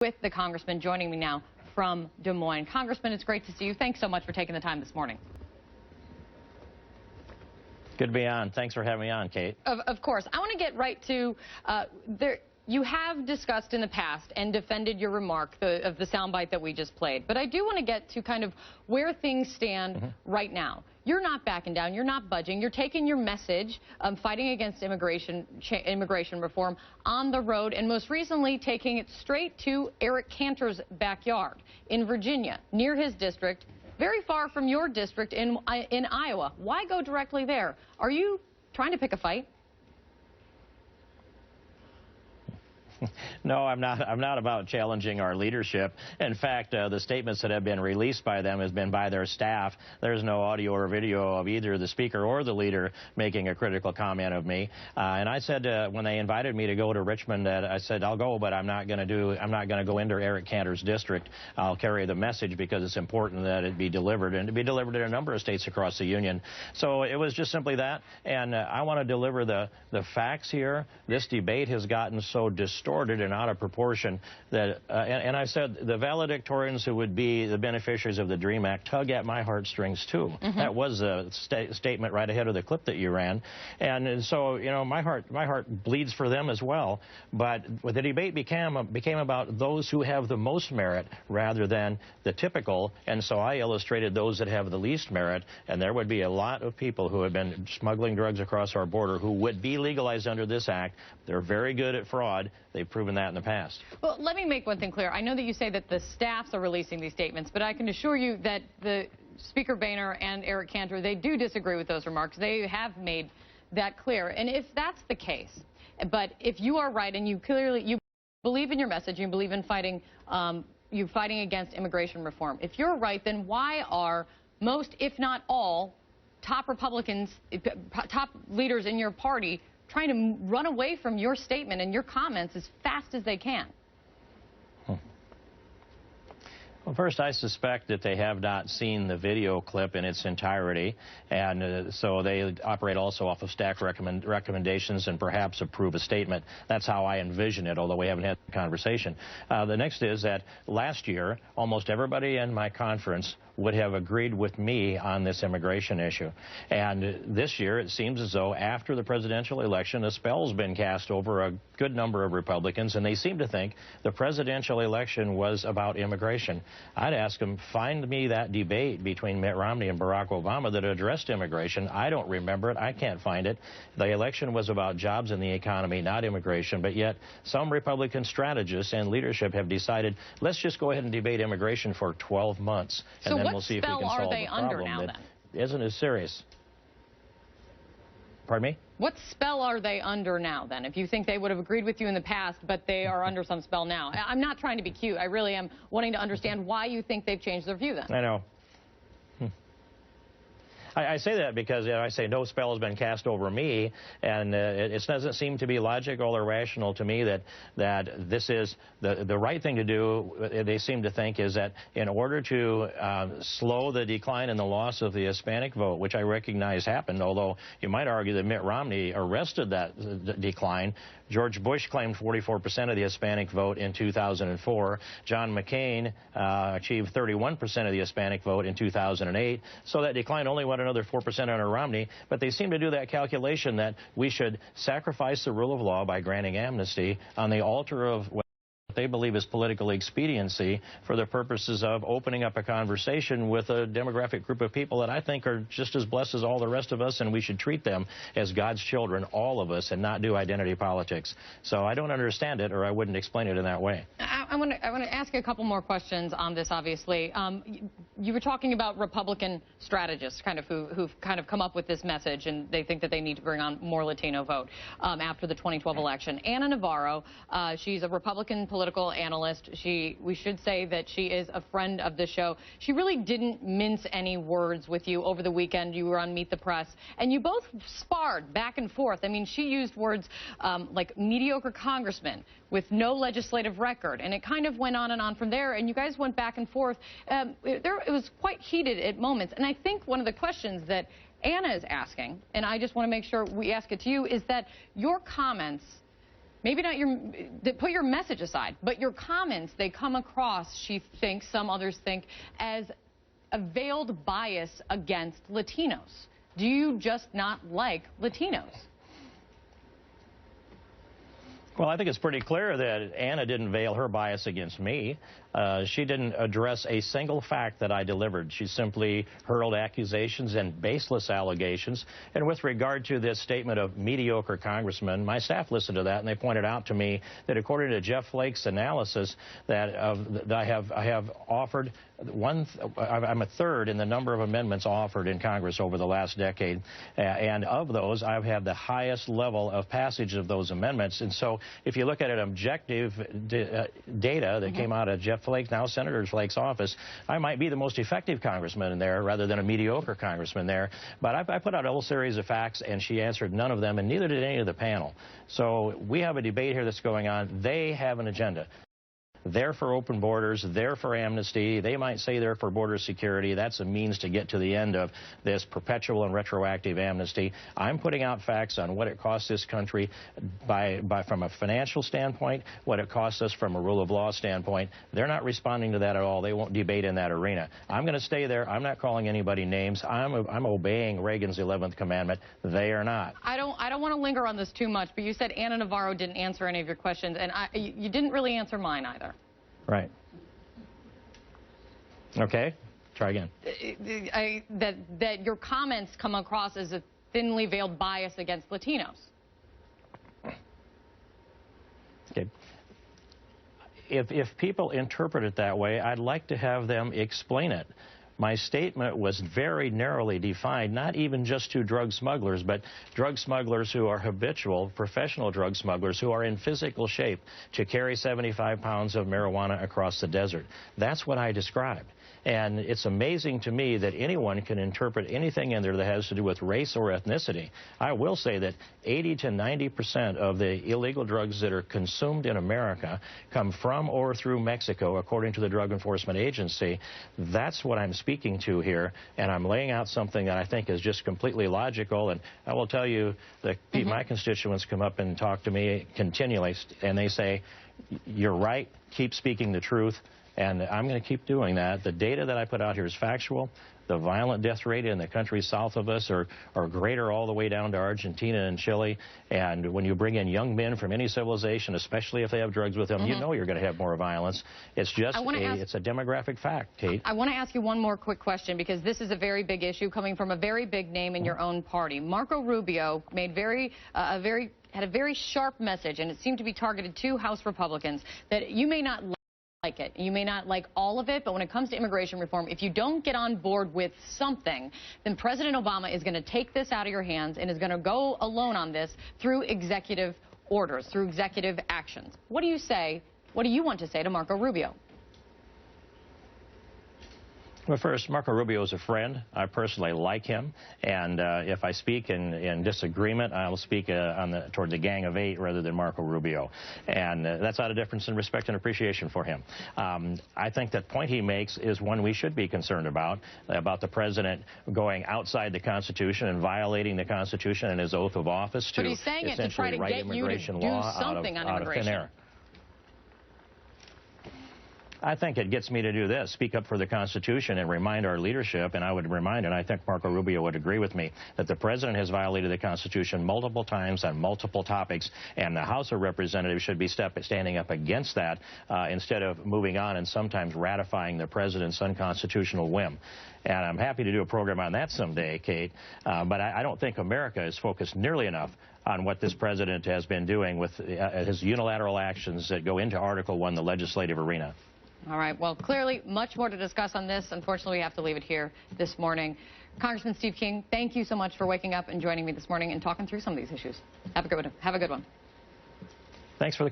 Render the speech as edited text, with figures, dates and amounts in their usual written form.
with the Congressman joining me now from Des Moines. Congressman, it's great to see you. Thanks so much for taking the time this morning. Good to be on. Thanks for having me on, Kate. Of course. I want to get right to you have discussed in the past and defended your remark of the soundbite that we just played. But I do want to get to kind of where things stand right now. You're not backing down. You're not budging. You're taking your message, fighting against immigration reform, on the road, and most recently taking it straight to Eric Cantor's backyard in Virginia, near his district, very far from your district in Iowa. Why go directly there? Are you trying to pick a fight? No, I'm not. I'm not about challenging our leadership. In fact, the statements that have been released by them has been by their staff. There's no audio or video of either the speaker or the leader making a critical comment of me. And I said when they invited me to go to Richmond, that I said I'll go, but I'm not going to go into Eric Cantor's district. I'll carry the message because it's important that it be delivered, and to be delivered in a number of states across the union. So it was just simply that, and I want to deliver the facts here. This debate has gotten so distorted and out of proportion that, and I said the valedictorians who would be the beneficiaries of the DREAM Act tug at my heartstrings too. That was a statement right ahead of the clip that you ran, and so you know my heart bleeds for them as well. But the debate became about those who have the most merit rather than the typical, and so I illustrated those that have the least merit, and there would be a lot of people who have been smuggling drugs across our border who would be legalized under this act. They're very good at fraud. They've proven that in the past. Well, let me make one thing clear. I know that you say that the staffs are releasing these statements, but I can assure you that the Speaker Boehner and Eric Cantor, they do disagree with those remarks. They have made that clear. And if that's the case, but if you are right and you believe in your message, you believe in fighting against immigration reform, if you're right, then why are most, if not all, top Republicans, top leaders in your party trying to run away from your statement and your comments as fast as they can? Well, first, I suspect that they have not seen the video clip in its entirety, and so they operate also off of staff recommendations and perhaps approve a statement. That's how I envision it, although we haven't had the conversation. The next is that last year, almost everybody in my conference would have agreed with me on this immigration issue. And this year, it seems as though after the presidential election, a spell's been cast over a good number of Republicans, and they seem to think the presidential election was about immigration. I'd ask them, find me that debate between Mitt Romney and Barack Obama that addressed immigration. I don't remember it. I can't find it. The election was about jobs and the economy, not immigration, but yet some Republican strategists and leadership have decided, let's just go ahead and debate immigration for 12 months, and then we'll see if we can solve the problem that isn't as serious. Pardon me? What spell are they under now, then, if you think they would have agreed with you in the past, but they are under some spell now? I'm not trying to be cute. I really am wanting to understand why you think they've changed their view, then. I know. I say that because I say no spell has been cast over me, and it doesn't seem to be logical or rational to me that this is the right thing to do. They seem to think is that in order to slow the decline and the loss of the Hispanic vote, which I recognize happened, although you might argue that Mitt Romney arrested that decline. George Bush claimed 44% of the Hispanic vote in 2004. John McCain achieved 31% of the Hispanic vote in 2008. So that decline only went another 4% under Romney. But they seem to do that calculation that we should sacrifice the rule of law by granting amnesty on the altar of what they believe is political expediency for the purposes of opening up a conversation with a demographic group of people that I think are just as blessed as all the rest of us, and we should treat them as God's children, all of us, and not do identity politics. So I don't understand it, or I wouldn't explain it in that way. I want to ask a couple more questions on this, obviously. You were talking about Republican strategists kind of who've kind of come up with this message, and they think that they need to bring on more Latino vote after the 2012 election. Ana Navarro, she's a Republican political analyst. We should say that she is a friend of the show. She really didn't mince any words with you over the weekend. You were on Meet the Press, and you both sparred back and forth. I mean, she used words like mediocre congressman with no legislative record, and it kind of went on and on from there, and you guys went back and forth. It was quite heated at moments, and I think one of the questions that Ana is asking, and I just want to make sure we ask it to you, is that your comments maybe not put your message aside, but your comments, they come across, she thinks, some others think, as a veiled bias against Latinos. Do you just not like Latinos? Well, I think it's pretty clear that Anna didn't veil her bias against me. She didn't address a single fact that I delivered. She simply hurled accusations and baseless allegations. And with regard to this statement of mediocre congressmen, my staff listened to that, and they pointed out to me that according to Jeff Flake's analysis, that I have offered I'm a third in the number of amendments offered in Congress over the last decade, and of those, I've had the highest level of passage of those amendments. And so, if you look at an objective data that came out of Jeff Flake, now Senator Flake's office, I might be the most effective congressman in there rather than a mediocre congressman there. But I put out a whole series of facts, and she answered none of them, and neither did any of the panel. So we have a debate here that's going on. They have an agenda. They're for open borders, they're for amnesty, they might say they're for border security. That's a means to get to the end of this perpetual and retroactive amnesty. I'm putting out facts on what it costs this country from a financial standpoint, what it costs us from a rule of law standpoint. They're not responding to that at all. They won't debate in that arena. I'm going to stay there. I'm not calling anybody names. I'm obeying Reagan's 11th commandment. They are not. I don't want to linger on this too much, but you said Anna Navarro didn't answer any of your questions, and you didn't really answer mine either. Right. Okay. Try again. That your comments come across as a thinly veiled bias against Latinos. Okay. If people interpret it that way, I'd like to have them explain it. My statement was very narrowly defined, not even just to drug smugglers, but drug smugglers who are habitual, professional drug smugglers who are in physical shape to carry 75 pounds of marijuana across the desert. That's what I described. And it's amazing to me that anyone can interpret anything in there that has to do with race or ethnicity. I will say that 80 to 90% of the illegal drugs that are consumed in America come from or through Mexico, according to the Drug Enforcement Agency. That's what I'm speaking to here, and I'm laying out something that I think is just completely logical. And I will tell you that my constituents come up and talk to me continually, and they say, you're right, keep speaking the truth. And I'm going to keep doing that. The data that I put out here is factual. The violent death rate in the countries south of us are greater all the way down to Argentina and Chile. And when you bring in young men from any civilization, especially if they have drugs with them, you know you're going to have more violence. It's just it's a demographic fact, Kate. I want to ask you one more quick question, because this is a very big issue coming from a very big name in your own party. Marco Rubio made had a very sharp message, and it seemed to be targeted to House Republicans, that you may not like it. You may not like all of it, but when it comes to immigration reform, if you don't get on board with something, then President Obama is going to take this out of your hands and is going to go alone on this through executive orders, through executive actions. What do you say? What do you want to say to Marco Rubio? Well, first, Marco Rubio is a friend. I personally like him, and if I speak in disagreement, I'll speak toward the Gang of Eight rather than Marco Rubio, and that's out of difference in respect and appreciation for him. I think that point he makes is one we should be concerned about the president going outside the Constitution and violating the Constitution and his oath of office to essentially write immigration law out of thin air. I think it gets me to do this, speak up for the Constitution and remind our leadership, and I would remind, and I think Marco Rubio would agree with me, that the president has violated the Constitution multiple times on multiple topics, and the House of Representatives should be standing up against that instead of moving on and sometimes ratifying the president's unconstitutional whim. And I'm happy to do a program on that someday, Kate, but I don't think America is focused nearly enough on what this president has been doing with his unilateral actions that go into Article 1, the legislative arena. All right. Well, clearly much more to discuss on this. Unfortunately, we have to leave it here this morning. Congressman Steve King, thank you so much for waking up and joining me this morning and talking through some of these issues. Have a good one. Have a good one. Thanks for the